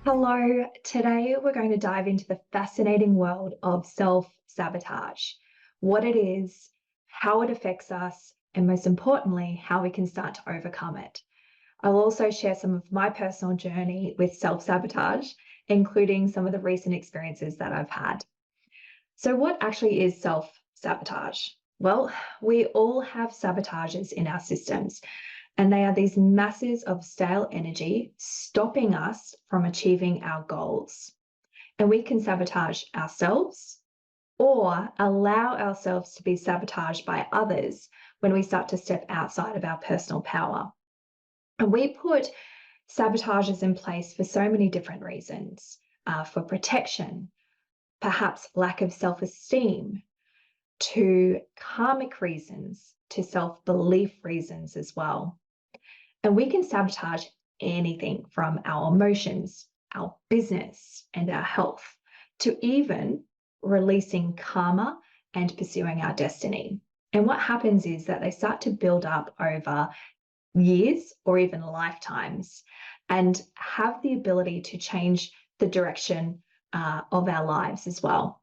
Hello, today we're going to dive into the fascinating world of self-sabotage, what it is, how it affects us, and most importantly, how we can start to overcome it. I'll also share some of my personal journey with self-sabotage, including some of the recent experiences that I've had. So, what actually is self-sabotage? Well, we all have sabotages in our systems, and they are these masses of stale energy stopping us from achieving our goals. And we can sabotage ourselves or allow ourselves to be sabotaged by others when we start to step outside of our personal power. And we put sabotages in place for so many different reasons, for protection, perhaps lack of self esteem, to karmic reasons, to self belief reasons as well. And we can sabotage anything from our emotions, our business, and our health to even releasing karma and pursuing our destiny. And what happens is that they start to build up over years or even lifetimes and have the ability to change the direction of our lives as well.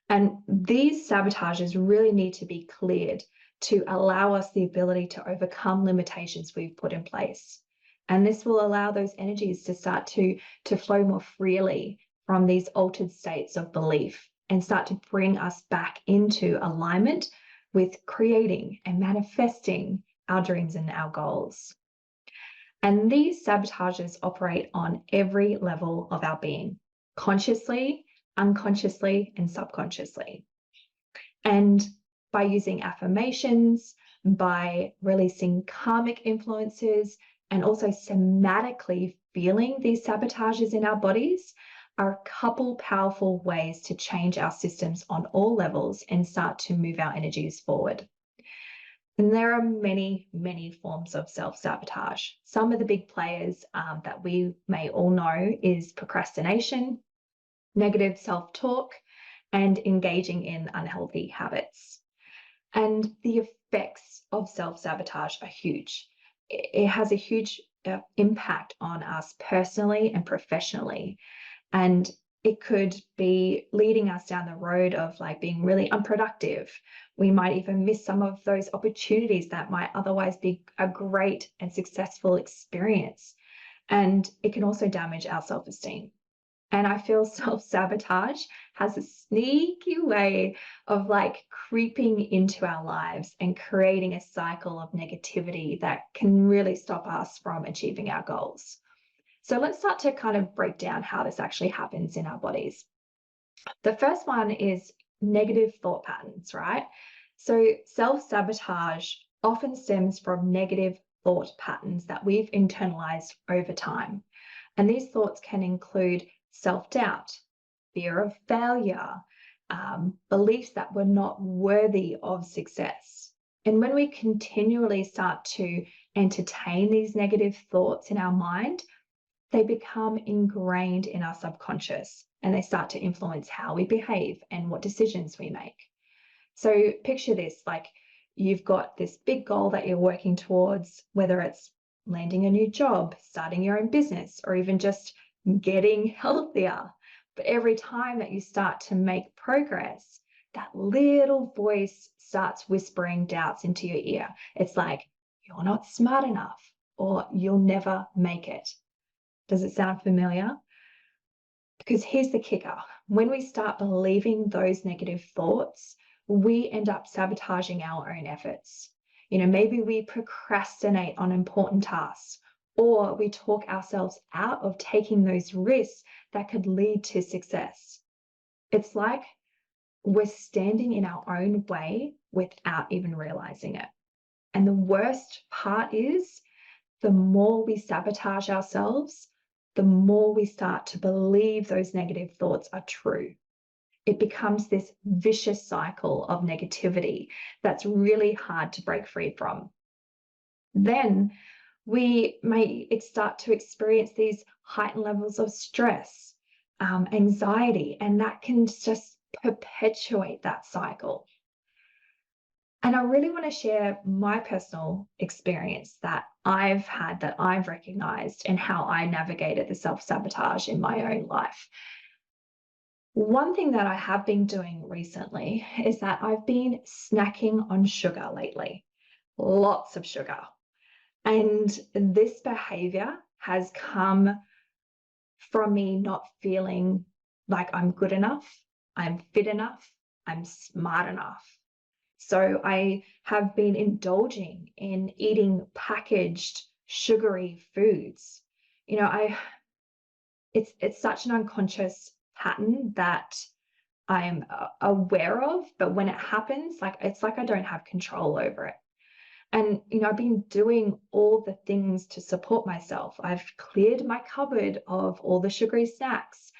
And these sabotages really need to be cleared to allow us the ability to overcome limitations we've put in place. And this will allow those energies to start to flow more freely from these altered states of belief and start to bring us back into alignment with creating and manifesting our dreams and our goals. And these sabotages operate on every level of our being, consciously, unconsciously, and subconsciously. And by using affirmations, by releasing karmic influences, and also somatically feeling these sabotages in our bodies are a couple powerful ways to change our systems on all levels and start to move our energies forward. And there are many, many forms of self-sabotage. Some of the big players that we may all know is procrastination, negative self-talk, and engaging in unhealthy habits. And the effects of self-sabotage are huge. It has a huge impact on us personally and professionally. And it could be leading us down the road of like being really unproductive. We might even miss some of those opportunities that might otherwise be a great and successful experience. And it can also damage our self-esteem. And I feel self-sabotage has a sneaky way of like creeping into our lives and creating a cycle of negativity that can really stop us from achieving our goals. So let's start to kind of break down how this actually happens in our bodies. The first one is negative thought patterns, right? So self-sabotage often stems from negative thought patterns that we've internalized over time. And these thoughts can include self-doubt, fear of failure, beliefs that we're not worthy of success. And when we continually start to entertain these negative thoughts in our mind, they become ingrained in our subconscious and they start to influence how we behave and what decisions we make. So picture this, like you've got this big goal that you're working towards, whether it's landing a new job, starting your own business, or even just getting healthier. But every time that you start to make progress, that little voice starts whispering doubts into your ear. It's like, you're not smart enough, or you'll never make it. Does it sound familiar? Because here's the kicker. When we start believing those negative thoughts, we end up sabotaging our own efforts. Maybe we procrastinate on important tasks, or we talk ourselves out of taking those risks that could lead to success. It's like we're standing in our own way without even realizing it. And the worst part is, the more we sabotage ourselves, the more we start to believe those negative thoughts are true. It becomes this vicious cycle of negativity that's really hard to break free from. Then we may start to experience these heightened levels of stress, anxiety, and that can just perpetuate that cycle. And I really want to share my personal experience that I've had, that I've recognized, and how I navigated the self sabotage in my own life. One thing that I have been doing recently is that I've been snacking on sugar lately, lots of sugar. And this behavior has come from me not feeling like I'm good enough, I'm fit enough, I'm smart enough. So I have been indulging in eating packaged sugary foods. You know, it's such an unconscious pattern that I'm aware of, but when it happens, like it's like I don't have control over it. And, I've been doing all the things to support myself. I've cleared my cupboard of all the sugary snacks.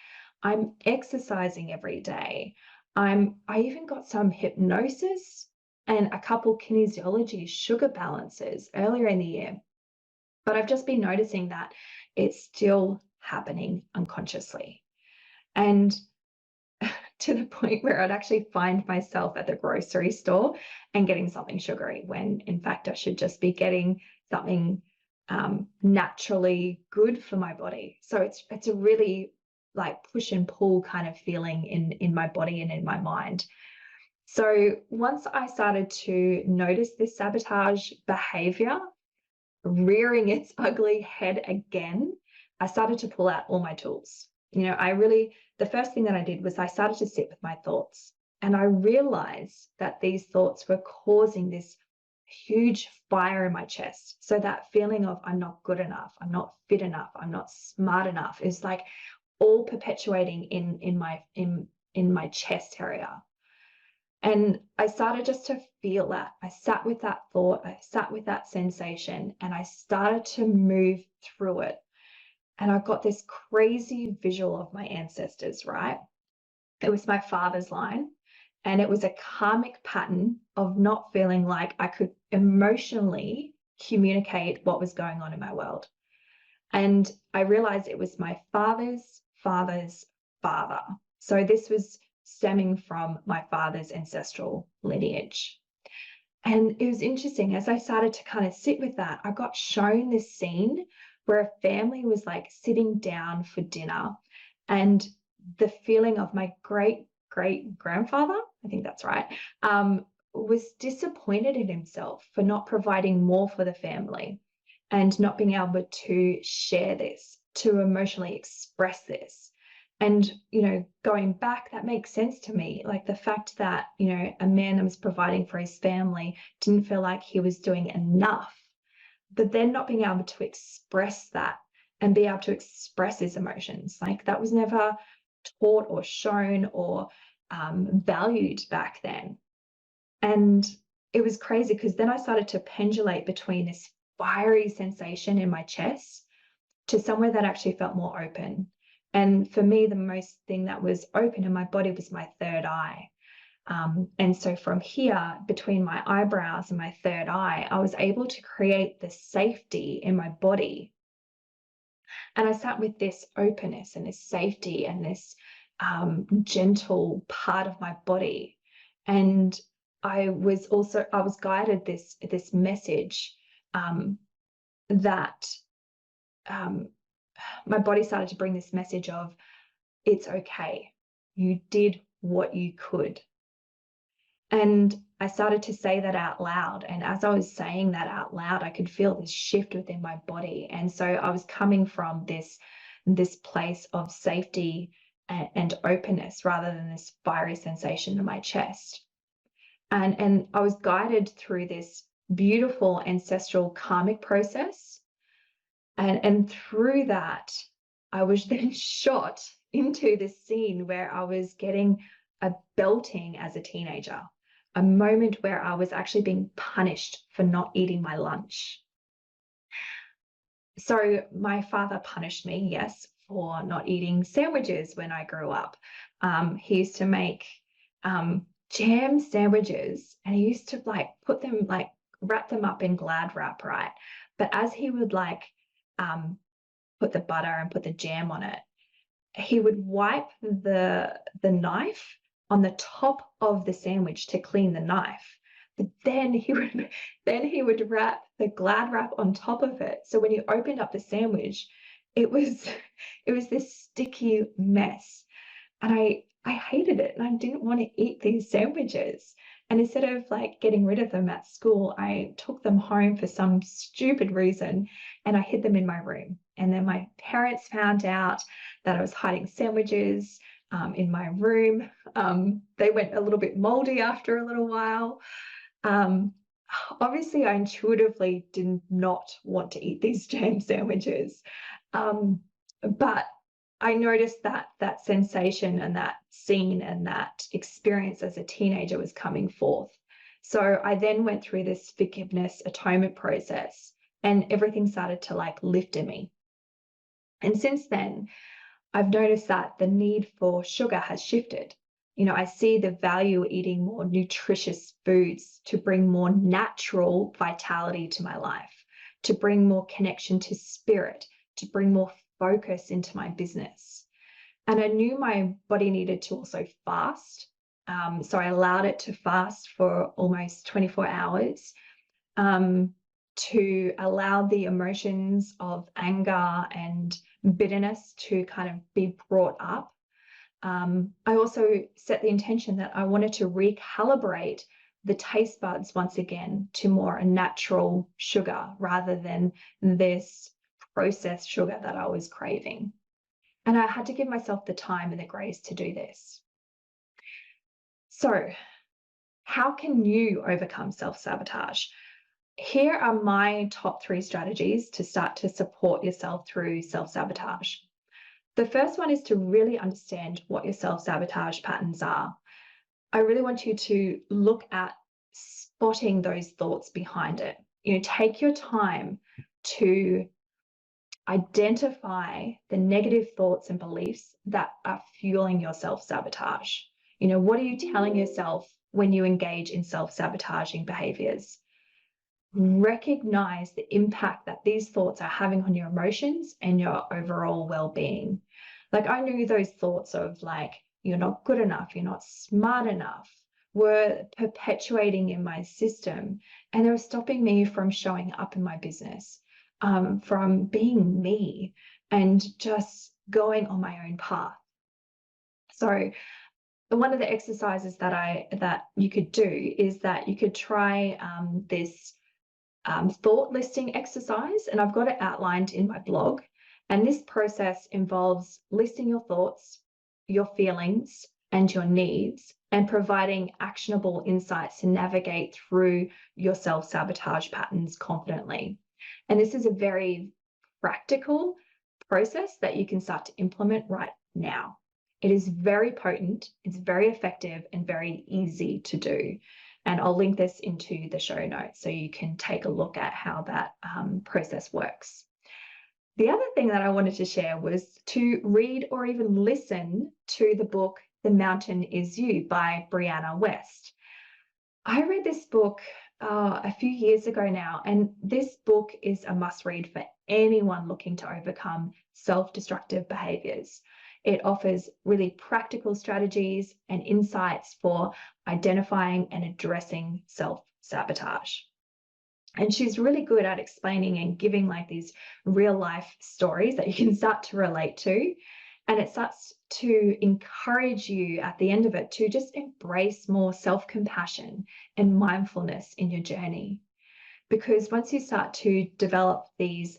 I'm exercising every day. I even got some hypnosis and a couple kinesiology sugar balances earlier in the year. But I've just been noticing that it's still happening unconsciously. And to the point where I'd actually find myself at the grocery store and getting something sugary when in fact I should just be getting something naturally good for my body. So it's a really like push and pull kind of feeling in my body and in my mind. So once I started to notice this sabotage behavior rearing its ugly head again, I started to pull out all my tools. The first thing that I did was I started to sit with my thoughts. And I realized that these thoughts were causing this huge fire in my chest. So that feeling of I'm not good enough, I'm not fit enough, I'm not smart enough is like all perpetuating in my chest area. And I started just to feel that. I sat with that thought, I sat with that sensation, and I started to move through it. And I got this crazy visual of my ancestors, right? It was my father's line. And it was a karmic pattern of not feeling like I could emotionally communicate what was going on in my world. And I realized it was my father's father's father. So this was stemming from my father's ancestral lineage. And it was interesting as I started to kind of sit with that, I got shown this scene where a family was like sitting down for dinner, and the feeling of my great great grandfather, I think that's right, was disappointed in himself for not providing more for the family and not being able to share this, to emotionally express this. And, going back, that makes sense to me. Like the fact that, a man that was providing for his family didn't feel like he was doing enough, but then not being able to express that and be able to express his emotions. Like that was never taught or shown or valued back then. And it was crazy because then I started to pendulate between this fiery sensation in my chest to somewhere that actually felt more open. And for me, the most thing that was open in my body was my third eye. And so from here, between my eyebrows and my third eye, I was able to create the safety in my body. And I sat with this openness and this safety and this gentle part of my body. And I was guided this message that my body started to bring this message of it's okay. You did what you could. And I started to say that out loud. And as I was saying that out loud, I could feel this shift within my body. And so I was coming from this place of safety and openness rather than this fiery sensation in my chest. And I was guided through this beautiful ancestral karmic process. And through that, I was then shot into this scene where I was getting a belting as a teenager, a moment where I was actually being punished for not eating my lunch. So my father punished me, yes, for not eating sandwiches when I grew up. He used to make jam sandwiches, and he used to wrap them up in Glad wrap, right? But as he would put the butter and put the jam on it, he would wipe the knife on the top of the sandwich to clean the knife. But then he would wrap the Glad wrap on top of it. So when you opened up the sandwich, it was it was this sticky mess. And I hated it and I didn't want to eat these sandwiches. And instead of like getting rid of them at school, I took them home for some stupid reason and I hid them in my room. And then my parents found out that I was hiding sandwiches in my room. They went a little bit moldy after a little while. Um, Obviously, I intuitively did not want to eat these jam sandwiches. Um, but I noticed that that sensation and that scene and that experience as a teenager was coming forth. So I then went through this forgiveness atonement process and everything started to like lift in me. And since then, I've noticed that the need for sugar has shifted. I see the value eating more nutritious foods to bring more natural vitality to my life, to bring more connection to spirit, to bring more focus into my business. And I knew my body needed to also fast. So I allowed it to fast for almost 24 hours to allow the emotions of anger and bitterness to kind of be brought up. I also set the intention that I wanted to recalibrate the taste buds once again to more a natural sugar rather than this processed sugar that I was craving. And I had to give myself the time and the grace to do this. So, how can you overcome self sabotage? Here are my top 3 strategies to start to support yourself through self sabotage. The first one is to really understand what your self sabotage patterns are. I really want you to look at spotting those thoughts behind it. Take your time to identify the negative thoughts and beliefs that are fueling your self sabotage. What are you telling yourself when you engage in self sabotaging behaviors? Recognize the impact that these thoughts are having on your emotions and your overall well-being. Like I knew those thoughts of like, you're not good enough, you're not smart enough, were perpetuating in my system and they were stopping me from showing up in my business, from being me and just going on my own path. So one of the exercises that you could do is that you could try this thought listing exercise, and I've got it outlined in my blog. And this process involves listing your thoughts, your feelings, and your needs, and providing actionable insights to navigate through your self-sabotage patterns confidently. And this is a very practical process that you can start to implement right now. It is very potent, it's very effective, and very easy to do. And I'll link this into the show notes so you can take a look at how that process works. The other thing that I wanted to share was to read or even listen to the book The Mountain Is You by Brianna West. I read this book a few years ago now, and this book is a must read for anyone looking to overcome self-destructive behaviors. It offers really practical strategies and insights for identifying and addressing self-sabotage. And she's really good at explaining and giving like these real life stories that you can start to relate to. And it starts to encourage you at the end of it to just embrace more self-compassion and mindfulness in your journey. Because once you start to develop these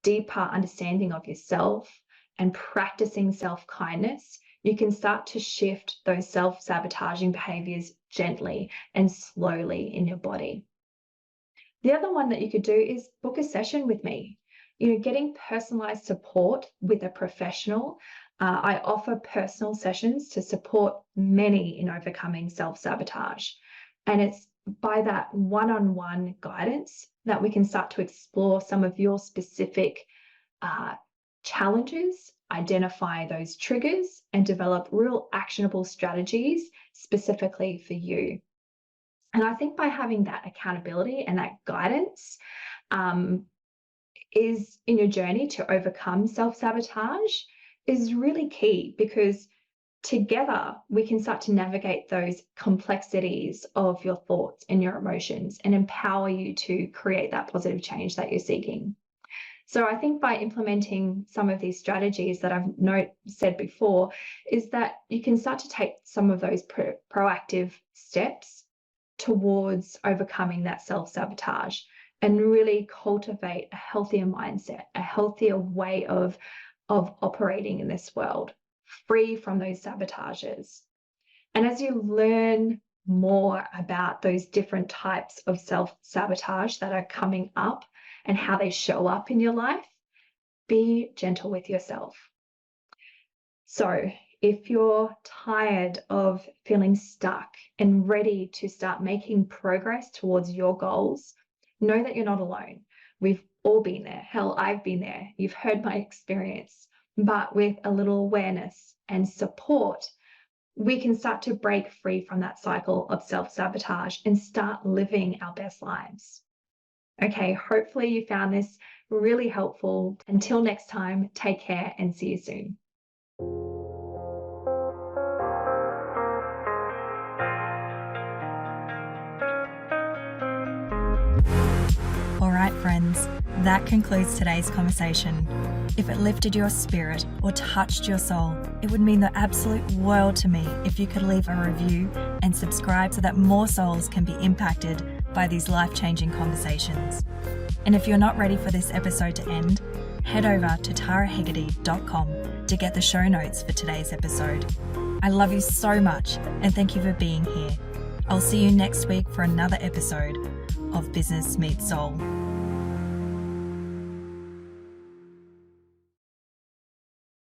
deeper understanding of yourself and practicing self-kindness, you can start to shift those self-sabotaging behaviors gently and slowly in your body. The other one that you could do is book a session with me. Getting personalized support with a professional. I offer personal sessions to support many in overcoming self-sabotage. And it's by that one-on-one guidance that we can start to explore some of your specific challenges, identify those triggers, and develop real actionable strategies specifically for you. And I think by having that accountability and that guidance is in your journey to overcome self-sabotage is really key, because together, we can start to navigate those complexities of your thoughts and your emotions and empower you to create that positive change that you're seeking. So I think by implementing some of these strategies that I've said before, is that you can start to take some of those proactive steps towards overcoming that self-sabotage and really cultivate a healthier mindset, a healthier way of operating in this world, free from those sabotages. And as you learn more about those different types of self-sabotage that are coming up and how they show up in your life, be gentle with yourself. So if you're tired of feeling stuck and ready to start making progress towards your goals, know that you're not alone. We've all been there. Hell, I've been there. You've heard my experience. But with a little awareness and support, we can start to break free from that cycle of self-sabotage and start living our best lives. Okay, hopefully you found this really helpful. Until next time, take care and see you soon. All right, friends, that concludes today's conversation. If it lifted your spirit or touched your soul, it would mean the absolute world to me if you could leave a review and subscribe so that more souls can be impacted by these life-changing conversations. And if you're not ready for this episode to end, head over to tarahegarty.com to get the show notes for today's episode. I love you so much and thank you for being here. I'll see you next week for another episode of Business Meets Soul.